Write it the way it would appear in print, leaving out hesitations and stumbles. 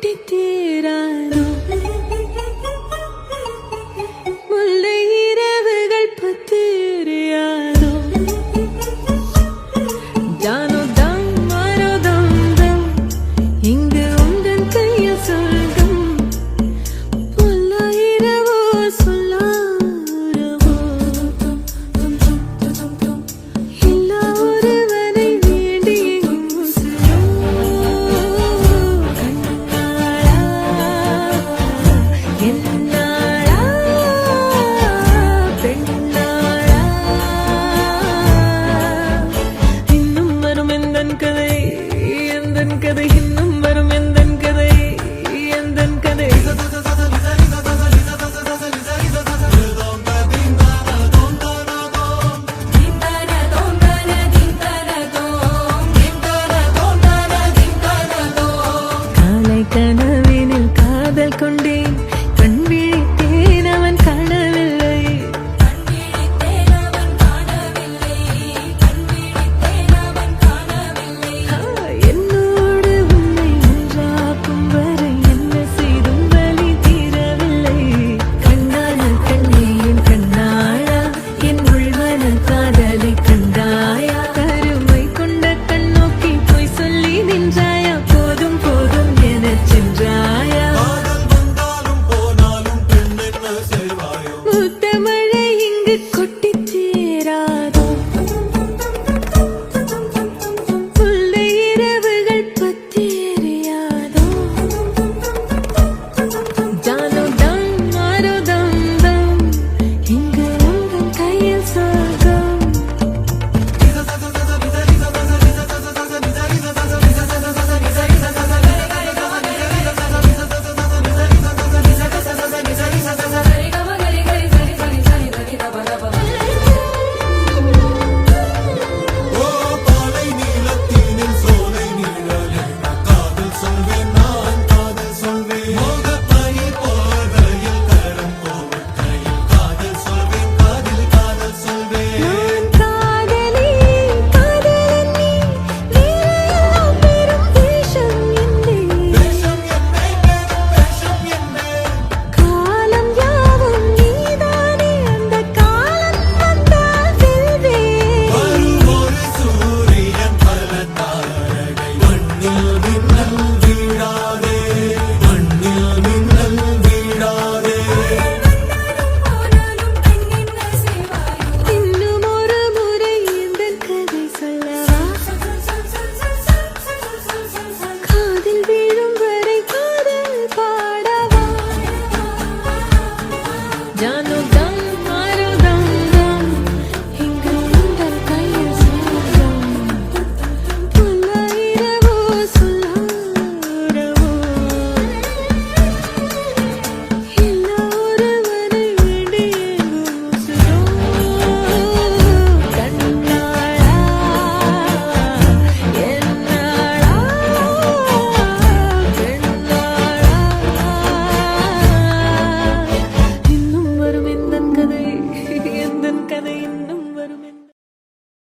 கொட்டி தீராதோ முல்லை இரவுகள் பத்தேறியாதோ ஜானோ தம் மாரோ தம் தம் இங்கு உந்தன் கையில் சொல்கம் பொல்லா இரவோ சொல்லாரவோ எல்லா ஒருவனை வேண்டி உசிரோ கண்ணாளா என்னாளா பெண்ணாளா இன்னும் வரும் எந்தன் கதை எந்தன் கதை இன்னும் வரும் எந்தன் கதை எந்தன் கதை காலை கனவினில் காதல் கொண்டேன் கண் விழித்தேன் அவன் காணவில்லை என்னோடு உன்னை ஒன்றாக்கும் வரை என்ன செய்தும் வலி தீரவில்லை கண்ணான கண்ணே என் கண்ணாளா என் உள்மன காதலை கண்டாயா கருமை கொண்ட கண் நோக்கி போய் சொல்லி நின்றாயா போதும் போதும் எனச் சென்றாயா மூத்த மழை இங்கு கொட்டித் தீராதோ முல்லை இரவுகள் பத்தேறியாதோ ஜானோ தம் மாரோ தம் தம் இங்கு உந்தன் கையில் சொர்க்கம் நான் காதலி காதலன் நீ வேறெல்லாம் பெரும் வேஷம் என்னே காலம் யாவும் நீதானே அந்த காலம் வந்தால் வெல்வேன் இன்னும் ஒரு முறை எந்தன் கதை சொல்லவா காதில் வீழும் வரை காதல் பாடவா ஜானோ